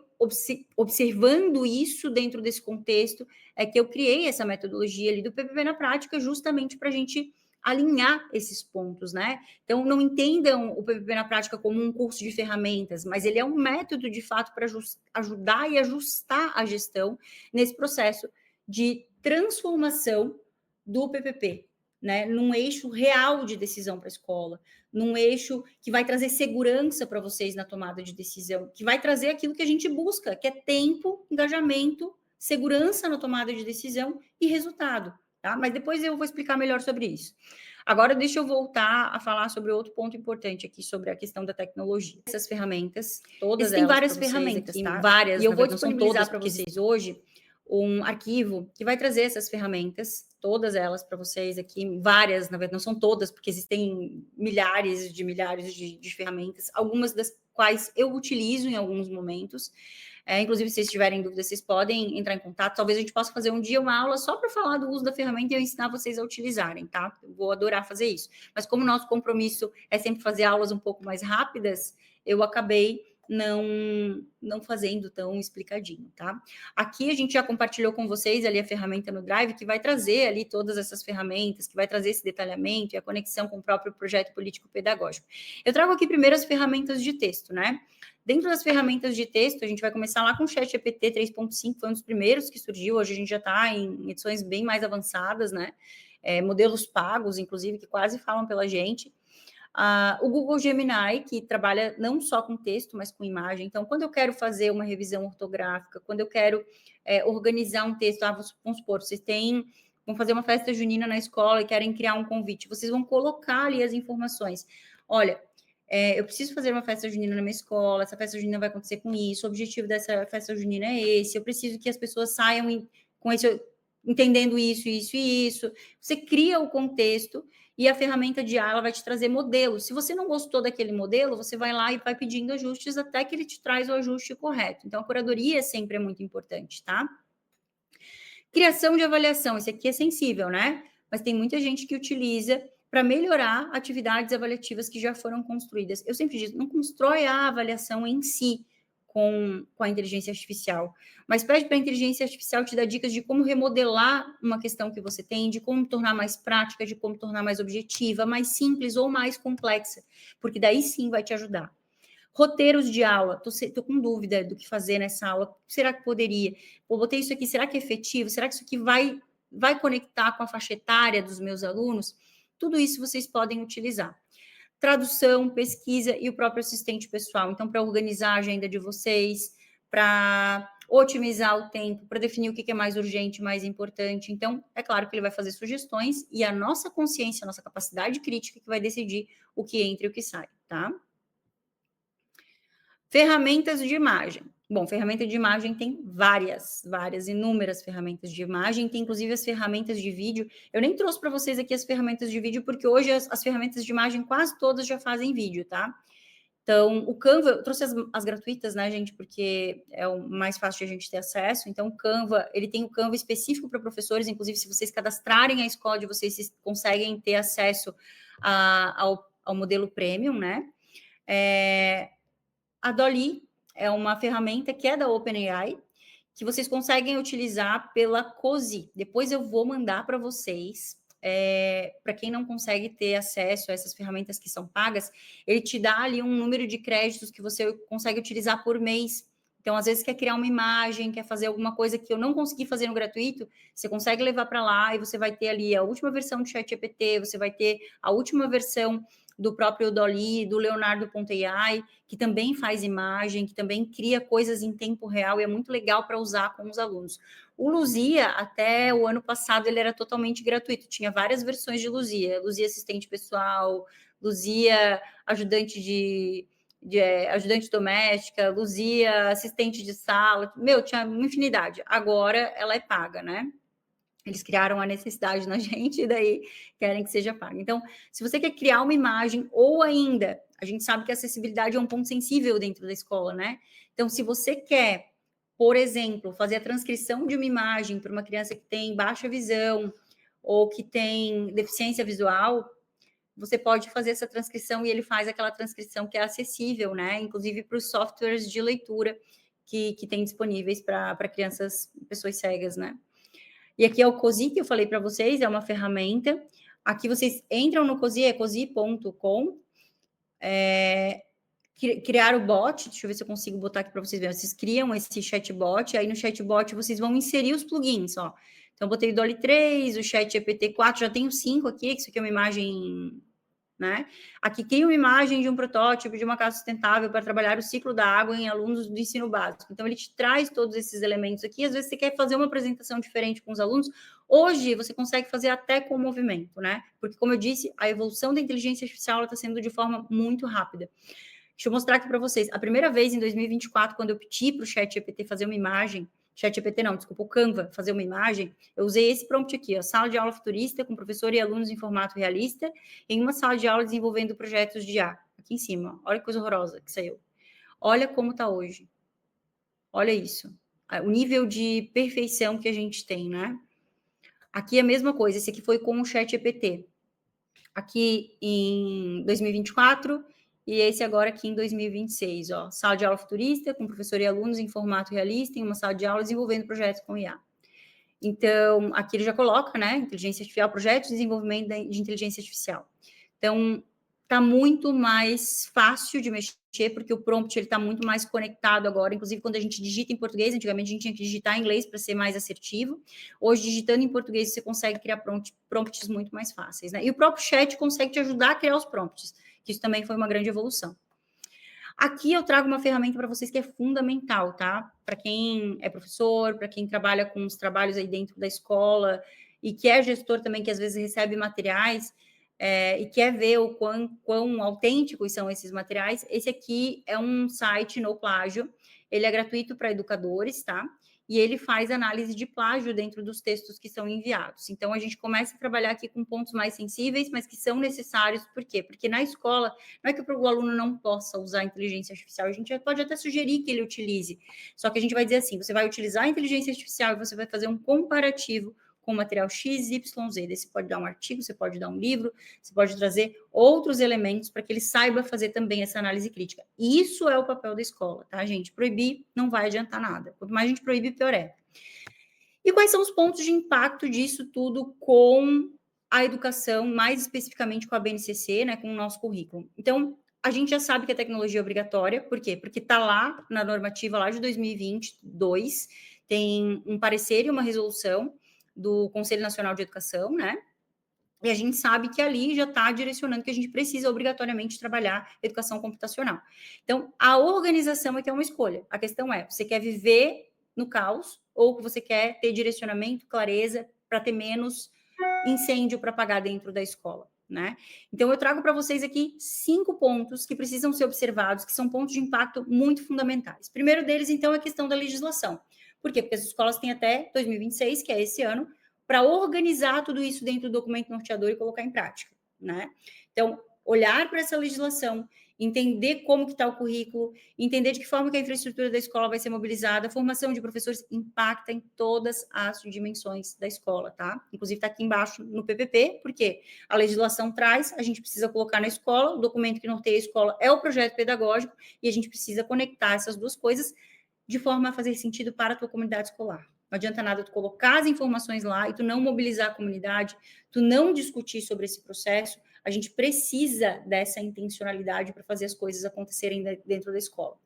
observando isso dentro desse contexto é que eu criei essa metodologia ali do PPP na prática justamente para a gente alinhar esses pontos, né? Então, não entendam o PPP na prática como um curso de ferramentas, mas ele é um método, de fato, para ajudar e ajustar a gestão nesse processo de transformação do PPP, né? Num eixo real de decisão para a escola, num eixo que vai trazer segurança para vocês na tomada de decisão, que vai trazer aquilo que a gente busca, que é tempo, engajamento, segurança na tomada de decisão e resultado, tá? Mas depois eu vou explicar melhor sobre isso. Agora, deixa eu voltar a falar sobre outro ponto importante aqui, sobre a questão da tecnologia. Essas ferramentas, todas existem várias ferramentas, tá? Várias, e eu vou disponibilizar para vocês hoje um arquivo que vai trazer essas ferramentas, todas elas para vocês aqui, várias, na verdade, não são todas, porque existem milhares de ferramentas, algumas das quais eu utilizo em alguns momentos. Inclusive, se vocês tiverem dúvidas, vocês podem entrar em contato. Talvez a gente possa fazer um dia uma aula só para falar do uso da ferramenta e eu ensinar vocês a utilizarem, tá? Eu vou adorar fazer isso. Mas como o nosso compromisso é sempre fazer aulas um pouco mais rápidas, eu acabei não fazendo tão explicadinho, tá? Aqui a gente já compartilhou com vocês ali a ferramenta no Drive, que vai trazer ali todas essas ferramentas, que vai trazer esse detalhamento e a conexão com o próprio projeto político-pedagógico. Eu trago aqui primeiro as ferramentas de texto, né? Dentro das ferramentas de texto, a gente vai começar lá com o ChatGPT 3.5, foi um dos primeiros que surgiu, hoje a gente já está em edições bem mais avançadas, né? Modelos pagos, inclusive, que quase falam pela gente. O Google Gemini, que trabalha não só com texto, mas com imagem. Então, quando eu quero fazer uma revisão ortográfica, quando eu quero organizar um texto, vamos supor, vocês vão fazer uma festa junina na escola e querem criar um convite, vocês vão colocar ali as informações. Olha, eu preciso fazer uma festa junina na minha escola, essa festa junina vai acontecer com isso, o objetivo dessa festa junina é esse, eu preciso que as pessoas saiam com esse, entendendo isso, isso e isso. Você cria o contexto e a ferramenta de IA ela vai te trazer modelos. Se você não gostou daquele modelo, você vai lá e vai pedindo ajustes até que ele te traz o ajuste correto. Então, a curadoria sempre é muito importante, tá? Criação de avaliação, esse aqui é sensível, né? Mas tem muita gente que utiliza para melhorar atividades avaliativas que já foram construídas. Eu sempre digo, não constrói a avaliação em si com a inteligência artificial, mas pede para a inteligência artificial te dar dicas de como remodelar uma questão que você tem, de como tornar mais prática, de como tornar mais objetiva, mais simples ou mais complexa, porque daí sim vai te ajudar. Roteiros de aula, tô com dúvida do que fazer nessa aula, será que poderia? Pô, botei isso aqui, será que é efetivo? Será que isso aqui vai conectar com a faixa etária dos meus alunos? Tudo isso vocês podem utilizar. Tradução, pesquisa e o próprio assistente pessoal. Então, para organizar a agenda de vocês, para otimizar o tempo, para definir o que é mais urgente, mais importante. Então, é claro que ele vai fazer sugestões e a nossa consciência, a nossa capacidade crítica que vai decidir o que entra e o que sai, tá? Ferramentas de imagem. Bom, ferramenta de imagem tem várias, inúmeras ferramentas de imagem, tem inclusive as ferramentas de vídeo. Eu nem trouxe para vocês aqui as ferramentas de vídeo, porque hoje as ferramentas de imagem quase todas já fazem vídeo, tá? Então, o Canva, eu trouxe as gratuitas, né, gente, porque é o mais fácil de a gente ter acesso. Então, o Canva, ele tem o Canva específico para professores, inclusive, se vocês cadastrarem a escola de vocês, vocês conseguem ter acesso ao modelo premium, né? A Dolly é uma ferramenta que é da OpenAI, que vocês conseguem utilizar pela COSI. Depois eu vou mandar para vocês. Para quem não consegue ter acesso a essas ferramentas que são pagas, ele te dá ali um número de créditos que você consegue utilizar por mês. Então, às vezes, quer criar uma imagem, quer fazer alguma coisa que eu não consegui fazer no gratuito, você consegue levar para lá e você vai ter ali a última versão do ChatGPT, você vai ter a última versão do próprio Dolly, do Leonardo.ai, que também faz imagem, que também cria coisas em tempo real e é muito legal para usar com os alunos. O Luzia, até o ano passado, ele era totalmente gratuito, tinha várias versões de Luzia, Luzia assistente pessoal, Luzia ajudante ajudante doméstica, Luzia assistente de sala, tinha uma infinidade. Agora ela é paga, né? Eles criaram a necessidade na gente e daí querem que seja pago. Então, se você quer criar uma imagem ou ainda, a gente sabe que a acessibilidade é um ponto sensível dentro da escola, né? Então, se você quer, por exemplo, fazer a transcrição de uma imagem para uma criança que tem baixa visão ou que tem deficiência visual, você pode fazer essa transcrição e ele faz aquela transcrição que é acessível, né? Inclusive para os softwares de leitura que tem disponíveis para crianças, pessoas cegas, né? E aqui é o Cozi, que eu falei para vocês, é uma ferramenta. Aqui vocês entram no Cozi, é cozi.com. Criar o bot, deixa eu ver se eu consigo botar aqui para vocês verem. Vocês criam esse chatbot, aí no chatbot vocês vão inserir os plugins, ó. Então, eu botei o Dolly 3, o ChatGPT 4, já tenho 5 aqui, que isso aqui é uma imagem, né? Aqui cria uma imagem de um protótipo de uma casa sustentável para trabalhar o ciclo da água em alunos do ensino básico. Então, ele te traz todos esses elementos aqui. Às vezes, você quer fazer uma apresentação diferente com os alunos. Hoje, você consegue fazer até com movimento, né? Porque, como eu disse, a evolução da inteligência artificial está sendo de forma muito rápida. Deixa eu mostrar aqui para vocês. A primeira vez, em 2024, quando eu pedi para o ChatGPT fazer uma imagem, ChatGPT não, desculpa, o Canva fazer uma imagem, eu usei esse prompt aqui, ó, sala de aula futurista com professor e alunos em formato realista, em uma sala de aula desenvolvendo projetos de IA. Aqui em cima, olha que coisa horrorosa que saiu. Olha como está hoje. Olha isso. O nível de perfeição que a gente tem, né? Aqui é a mesma coisa, esse aqui foi com o ChatGPT. Aqui em 2024 e esse agora aqui em 2026, ó, sala de aula futurista, com professor e alunos em formato realista, em uma sala de aula desenvolvendo projetos com IA. Então, aqui ele já coloca, né, inteligência artificial, projeto de desenvolvimento de inteligência artificial. Então, está muito mais fácil de mexer, porque o prompt está muito mais conectado agora. Inclusive, quando a gente digita em português, antigamente a gente tinha que digitar em inglês para ser mais assertivo. Hoje, digitando em português, você consegue criar prompts muito mais fáceis, né? E o próprio chat consegue te ajudar a criar os prompts, que isso também foi uma grande evolução. Aqui eu trago uma ferramenta para vocês que é fundamental, tá? Para quem é professor, para quem trabalha com os trabalhos aí dentro da escola e que é gestor também, que às vezes recebe materiais e quer ver o quão autênticos são esses materiais. Esse aqui é um site no plágio, ele é gratuito para educadores, tá? E ele faz análise de plágio dentro dos textos que são enviados. Então, a gente começa a trabalhar aqui com pontos mais sensíveis, mas que são necessários. Por quê? Porque na escola, não é que o aluno não possa usar a inteligência artificial, a gente pode até sugerir que ele utilize, só que a gente vai dizer assim, você vai utilizar a inteligência artificial e você vai fazer um comparativo com o material X, Y, Z. Você pode dar um artigo, você pode dar um livro, você pode trazer outros elementos para que ele saiba fazer também essa análise crítica. E isso é o papel da escola, tá, gente? Proibir não vai adiantar nada. Quanto mais a gente proíbe, pior é. E quais são os pontos de impacto disso tudo com a educação, mais especificamente com a BNCC, né, com o nosso currículo? Então, a gente já sabe que a tecnologia é obrigatória, por quê? Porque está lá na normativa lá de 2022, tem um parecer e uma resolução do Conselho Nacional de Educação, né? E a gente sabe que ali já está direcionando que a gente precisa obrigatoriamente trabalhar educação computacional. Então, a organização é que é uma escolha. A questão é, você quer viver no caos ou você quer ter direcionamento, clareza, para ter menos incêndio para apagar dentro da escola, né? Então, eu trago para vocês aqui 5 pontos que precisam ser observados, que são pontos de impacto muito fundamentais. Primeiro deles, então, é a questão da legislação. Por quê? Porque as escolas têm até 2026, que é esse ano, para organizar tudo isso dentro do documento norteador e colocar em prática, né? Então, olhar para essa legislação, entender como que está o currículo, entender de que forma que a infraestrutura da escola vai ser mobilizada, a formação de professores impacta em todas as dimensões da escola, tá? Inclusive está aqui embaixo no PPP, porque a legislação traz, a gente precisa colocar na escola, o documento que norteia a escola é o projeto pedagógico, e a gente precisa conectar essas duas coisas de forma a fazer sentido para a tua comunidade escolar. Não adianta nada tu colocar as informações lá e tu não mobilizar a comunidade, tu não discutir sobre esse processo. A gente precisa dessa intencionalidade para fazer as coisas acontecerem dentro da escola.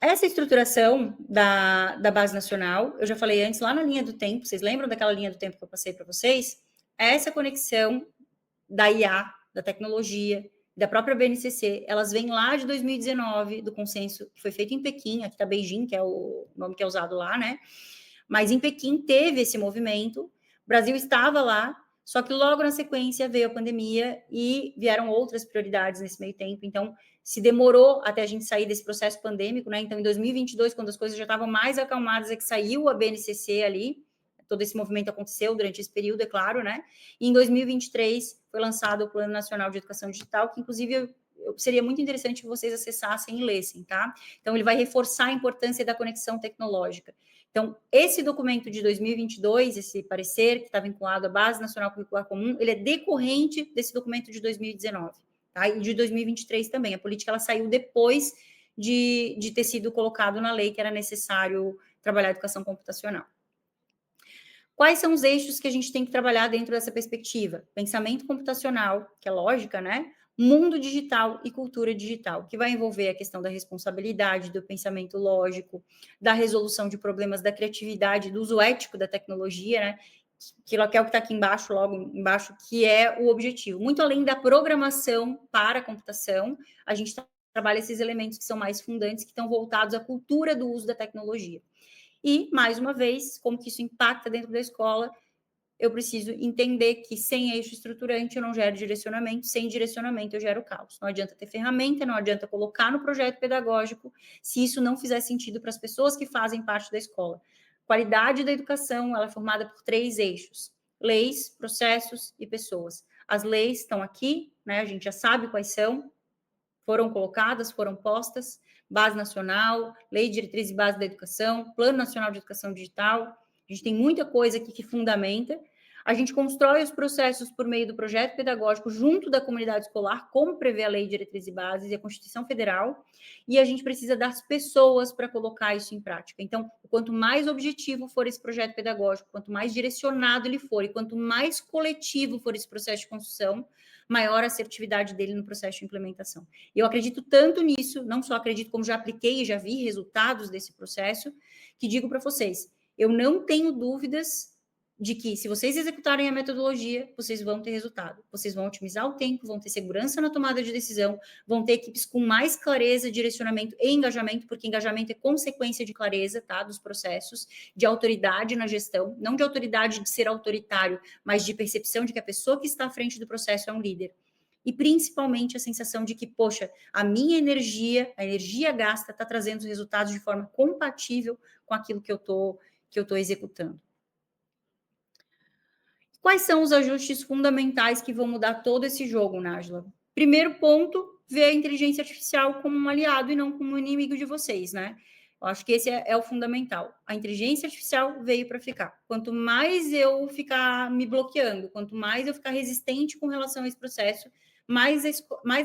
Essa estruturação da base nacional, eu já falei antes, lá na linha do tempo, vocês lembram daquela linha do tempo que eu passei para vocês? Essa conexão da IA, da tecnologia, da própria BNCC, elas vêm lá de 2019, do consenso que foi feito em Pequim, aqui está Beijing, que é o nome que é usado lá, né? Mas em Pequim teve esse movimento, o Brasil estava lá, só que logo na sequência veio a pandemia e vieram outras prioridades nesse meio tempo, então se demorou até a gente sair desse processo pandêmico, né? Então em 2022, quando as coisas já estavam mais acalmadas, é que saiu a BNCC ali, todo esse movimento aconteceu durante esse período, é claro, né? E em 2023 foi lançado o Plano Nacional de Educação Digital, que inclusive seria muito interessante que vocês acessassem e lessem, tá? Então ele vai reforçar a importância da conexão tecnológica. Então, esse documento de 2022, esse parecer, que está vinculado à Base Nacional Curricular Comum, ele é decorrente desse documento de 2019, tá? E de 2023 também. A política ela saiu depois de ter sido colocado na lei que era necessário trabalhar a educação computacional. Quais são os eixos que a gente tem que trabalhar dentro dessa perspectiva? Pensamento computacional, que é lógica, né? Mundo digital e cultura digital, que vai envolver a questão da responsabilidade, do pensamento lógico, da resolução de problemas, da criatividade, do uso ético da tecnologia, né? Que é o que está aqui embaixo, logo embaixo, que é o objetivo. Muito além da programação para a computação, a gente trabalha esses elementos que são mais fundantes, que estão voltados à cultura do uso da tecnologia. E, mais uma vez, como que isso impacta dentro da escola, eu preciso entender que sem eixo estruturante eu não gero direcionamento, sem direcionamento eu gero caos. Não adianta ter ferramenta, não adianta colocar no projeto pedagógico, se isso não fizer sentido para as pessoas que fazem parte da escola. Qualidade da educação, ela é formada por 3 eixos: leis, processos e pessoas. As leis estão aqui, né? A gente já sabe quais são, foram colocadas, foram postas, Base Nacional, Lei de Diretriz e Base da Educação, Plano Nacional de Educação Digital. A gente tem muita coisa aqui que fundamenta. A gente constrói os processos por meio do projeto pedagógico junto da comunidade escolar, como prevê a Lei de Diretrizes e Bases e a Constituição Federal, e a gente precisa das pessoas para colocar isso em prática. Então, quanto mais objetivo for esse projeto pedagógico, quanto mais direcionado ele for, e quanto mais coletivo for esse processo de construção, maior a assertividade dele no processo de implementação. Eu acredito tanto nisso, não só acredito, como já apliquei e já vi resultados desse processo, que digo para vocês, eu não tenho dúvidas de que, se vocês executarem a metodologia, vocês vão ter resultado. Vocês vão otimizar o tempo, vão ter segurança na tomada de decisão, vão ter equipes com mais clareza, direcionamento e engajamento, porque engajamento é consequência de clareza, tá, dos processos, de autoridade na gestão, não de autoridade de ser autoritário, mas de percepção de que a pessoa que está à frente do processo é um líder. E principalmente a sensação de que, poxa, a minha energia, a energia gasta, está trazendo os resultados de forma compatível com aquilo que eu estou executando. Quais são os ajustes fundamentais que vão mudar todo esse jogo, Nájila? Primeiro ponto, ver a inteligência artificial como um aliado e não como um inimigo de vocês, né? Eu acho que esse é o fundamental. A inteligência artificial veio para ficar. Quanto mais eu ficar me bloqueando, quanto mais eu ficar resistente com relação a esse processo, mais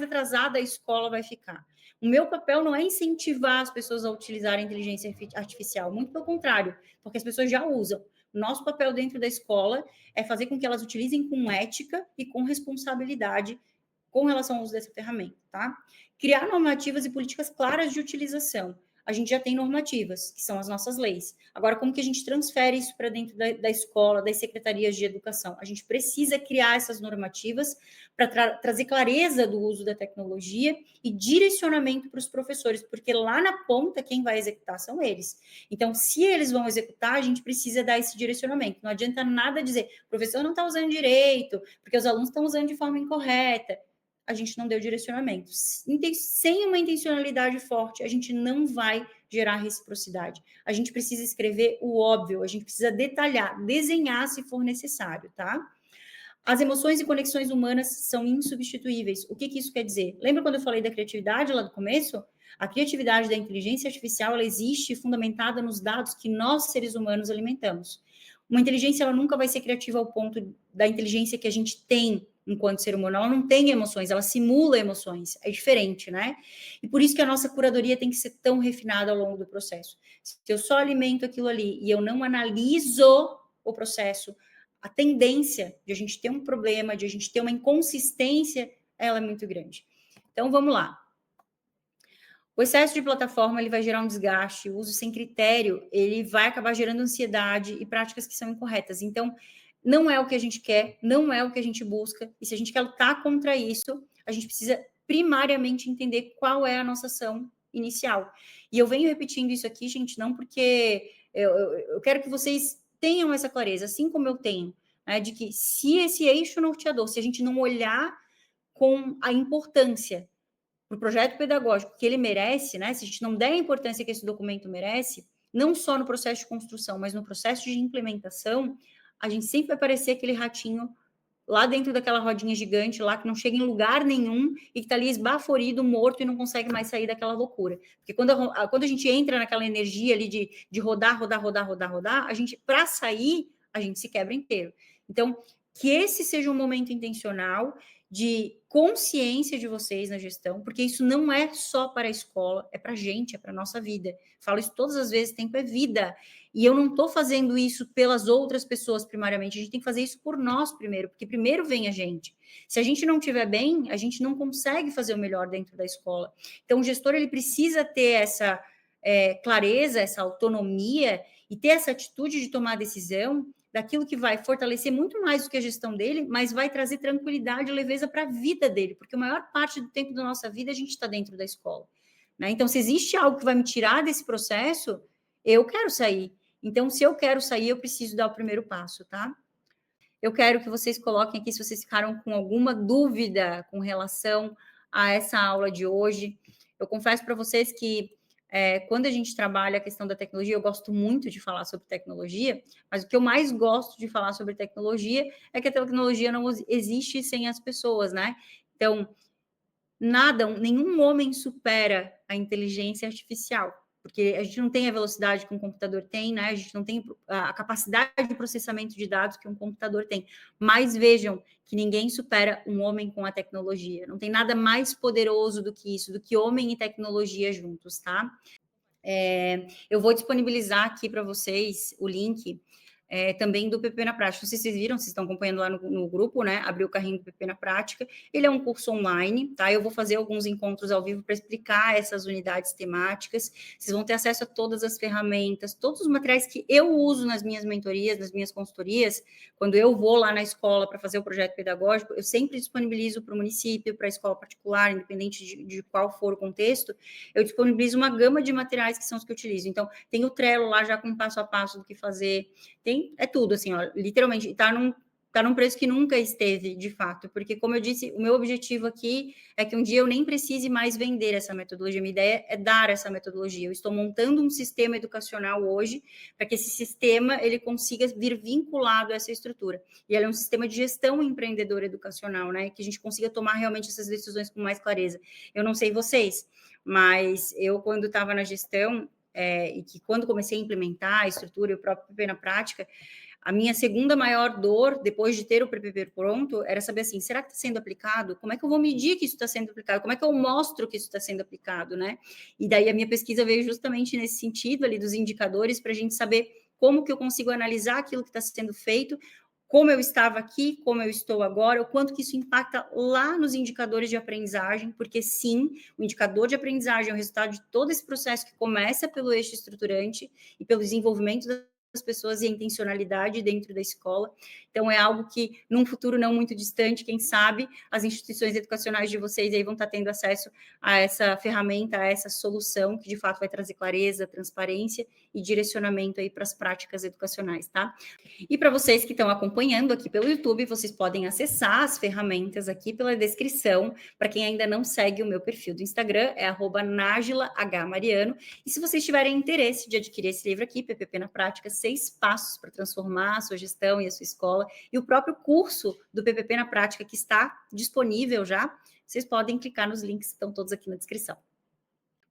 atrasada a escola vai ficar. O meu papel não é incentivar as pessoas a utilizarem a inteligência artificial, muito pelo contrário, porque as pessoas já usam. Nosso papel dentro da escola é fazer com que elas utilizem com ética e com responsabilidade com relação ao uso dessa ferramenta, tá? Criar normativas e políticas claras de utilização. A gente já tem normativas, que são as nossas leis. Agora, como que a gente transfere isso para dentro da escola, das secretarias de educação? A gente precisa criar essas normativas para trazer clareza do uso da tecnologia e direcionamento para os professores, porque lá na ponta, quem vai executar são eles. Então, se eles vão executar, a gente precisa dar esse direcionamento. Não adianta nada dizer, o professor não está usando direito, porque os alunos estão usando de forma incorreta. A gente não deu direcionamento. Sem uma intencionalidade forte, a gente não vai gerar reciprocidade. A gente precisa escrever o óbvio, a gente precisa detalhar, desenhar se for necessário, tá? As emoções e conexões humanas são insubstituíveis. O que isso quer dizer? Lembra quando eu falei da criatividade lá no começo? A criatividade da inteligência artificial, ela existe fundamentada nos dados que nós, seres humanos, alimentamos. Uma inteligência, ela nunca vai ser criativa ao ponto da inteligência que a gente tem enquanto ser humano. Ela não tem emoções, ela simula emoções. É diferente, né? E por isso que a nossa curadoria tem que ser tão refinada ao longo do processo. Se eu só alimento aquilo ali e eu não analiso o processo, a tendência de a gente ter um problema, de a gente ter uma inconsistência, ela é muito grande. Então, vamos lá. O excesso de plataforma, ele vai gerar um desgaste, o uso sem critério, ele vai acabar gerando ansiedade e práticas que são incorretas. Então, não é o que a gente quer, não é o que a gente busca, e se a gente quer lutar contra isso, a gente precisa primariamente entender qual é a nossa ação inicial. E eu venho repetindo isso aqui, gente, não porque eu quero que vocês tenham essa clareza, assim como eu tenho, né, de que se esse eixo norteador, se a gente não olhar com a importância para o projeto pedagógico que ele merece, né, se a gente não der a importância que esse documento merece, não só no processo de construção, mas no processo de implementação, a gente sempre vai parecer aquele ratinho lá dentro daquela rodinha gigante lá, que não chega em lugar nenhum e que está ali esbaforido, morto e não consegue mais sair daquela loucura. Porque quando a gente entra naquela energia ali de rodar, a gente, para sair, a gente se quebra inteiro. Então, que esse seja um momento intencional de consciência de vocês na gestão, porque isso não é só para a escola, é para a gente, é para a nossa vida. Falo isso todas as vezes, tempo é vida. E eu não estou fazendo isso pelas outras pessoas primariamente, a gente tem que fazer isso por nós primeiro, porque primeiro vem a gente. Se a gente não estiver bem, a gente não consegue fazer o melhor dentro da escola. Então, o gestor ele precisa ter essa clareza, essa autonomia e ter essa atitude de tomar decisão daquilo que vai fortalecer muito mais do que a gestão dele, mas vai trazer tranquilidade e leveza para a vida dele, porque a maior parte do tempo da nossa vida a gente está dentro da escola. Né? Então, se existe algo que vai me tirar desse processo, eu quero sair. Então, se eu quero sair, eu preciso dar o primeiro passo, tá? Eu quero que vocês coloquem aqui se vocês ficaram com alguma dúvida com relação a essa aula de hoje. Eu confesso para vocês que quando a gente trabalha a questão da tecnologia, eu gosto muito de falar sobre tecnologia, mas o que eu mais gosto de falar sobre tecnologia é que a tecnologia não existe sem as pessoas, né? Então, nenhum homem supera a inteligência artificial. porque a gente não tem a velocidade que um computador tem, né? A gente não tem a capacidade de processamento de dados que um computador tem. Mas vejam que ninguém supera um homem com a tecnologia. Não tem nada mais poderoso do que isso, do que homem e tecnologia juntos, tá? Eu vou disponibilizar aqui para vocês o link também do PP na Prática. Não sei se vocês viram, vocês estão acompanhando lá no grupo, né? Abrir o carrinho do PP na Prática. Ele é um curso online, tá? Eu vou fazer alguns encontros ao vivo para explicar essas unidades temáticas. Vocês vão ter acesso a todas as ferramentas, todos os materiais que eu uso nas minhas mentorias, nas minhas consultorias. Quando eu vou lá na escola para fazer o projeto pedagógico, eu sempre disponibilizo para o município, para a escola particular, independente de qual for o contexto, eu disponibilizo uma gama de materiais que são os que eu utilizo. Então, tem o Trello lá já com passo a passo do que fazer, é tudo, assim, ó, literalmente, está num preço que nunca esteve, de fato, porque, como eu disse, o meu objetivo aqui é que um dia eu nem precise mais vender essa metodologia, minha ideia é dar essa metodologia. Eu estou montando um sistema educacional hoje para que esse sistema ele consiga vir vinculado a essa estrutura. E ele é um sistema de gestão empreendedora educacional, né, que a gente consiga tomar realmente essas decisões com mais clareza. Eu não sei vocês, mas eu, quando estava na gestão, e que quando comecei a implementar a estrutura e o próprio PP na prática, a minha segunda maior dor, depois de ter o PPP pronto, era saber assim, será que está sendo aplicado? Como é que eu vou medir que isso está sendo aplicado? Como é que eu mostro que isso está sendo aplicado, né? E daí a minha pesquisa veio justamente nesse sentido ali dos indicadores para a gente saber como que eu consigo analisar aquilo que está sendo feito, como eu estava aqui, como eu estou agora, o quanto que isso impacta lá nos indicadores de aprendizagem, porque sim, o indicador de aprendizagem é o resultado de todo esse processo que começa pelo eixo estruturante e pelo desenvolvimento das pessoas e a intencionalidade dentro da escola. Então, é algo que, num futuro não muito distante, quem sabe, as instituições educacionais de vocês aí vão estar tendo acesso a essa ferramenta, a essa solução, que de fato vai trazer clareza, transparência e direcionamento aí para as práticas educacionais, tá? E para vocês que estão acompanhando aqui pelo YouTube, vocês podem acessar as ferramentas aqui pela descrição. Para quem ainda não segue o meu perfil do Instagram, é @najilahmariano. E se vocês tiverem interesse de adquirir esse livro aqui, PPP na Prática, 6 passos para transformar a sua gestão e a sua escola, e o próprio curso do PPP na Prática que está disponível já, vocês podem clicar nos links que estão todos aqui na descrição.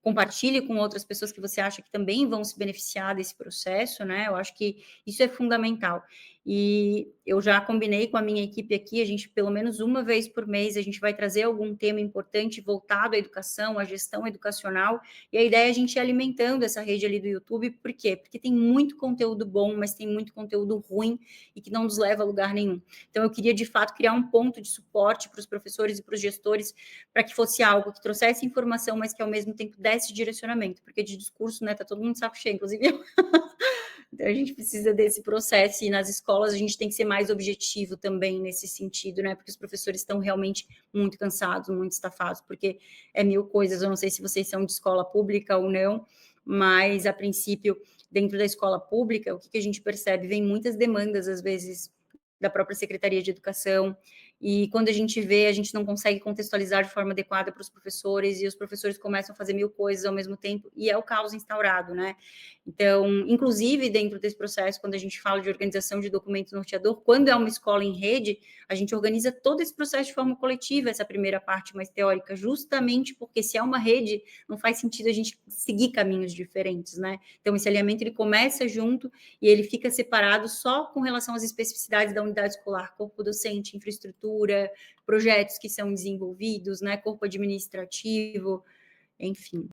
Compartilhe com outras pessoas que você acha que também vão se beneficiar desse processo, né? Eu acho que isso é fundamental. E eu já combinei com a minha equipe aqui, a gente, pelo menos uma vez por mês, a gente vai trazer algum tema importante voltado à educação, à gestão educacional, e a ideia é a gente ir alimentando essa rede ali do YouTube, por quê? Porque tem muito conteúdo bom, mas tem muito conteúdo ruim e que não nos leva a lugar nenhum. Então, eu queria, de fato, criar um ponto de suporte para os professores e para os gestores, para que fosse algo que trouxesse informação, mas que, ao mesmo tempo, desse direcionamento, porque de discurso, né, tá todo mundo de saco cheio, inclusive eu. Então, a gente precisa desse processo, e nas escolas a gente tem que ser mais objetivo também nesse sentido, né? Porque os professores estão realmente muito cansados, muito estafados, porque é mil coisas. Eu não sei se vocês são de escola pública ou não, mas, a princípio, dentro da escola pública, o que a gente percebe? Vem muitas demandas, às vezes, da própria Secretaria de Educação, e quando a gente vê, a gente não consegue contextualizar de forma adequada para os professores, e os professores começam a fazer mil coisas ao mesmo tempo, e é o caos instaurado, né? Então, inclusive, dentro desse processo, quando a gente fala de organização de documento norteador, quando é uma escola em rede, a gente organiza todo esse processo de forma coletiva, essa primeira parte mais teórica, justamente porque se é uma rede, não faz sentido a gente seguir caminhos diferentes, né? Então, esse alinhamento, ele começa junto e ele fica separado só com relação às especificidades da unidade escolar, corpo docente, infraestrutura, projetos que são desenvolvidos, né? Corpo administrativo, enfim.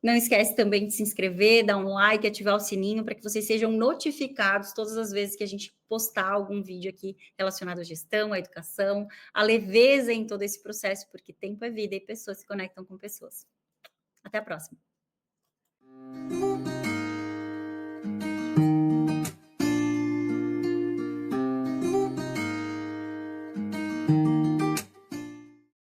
Não esquece também de se inscrever, dar um like, ativar o sininho para que vocês sejam notificados todas as vezes que a gente postar algum vídeo aqui relacionado à gestão, à educação, à leveza em todo esse processo, porque tempo é vida e pessoas se conectam com pessoas. Até a próxima.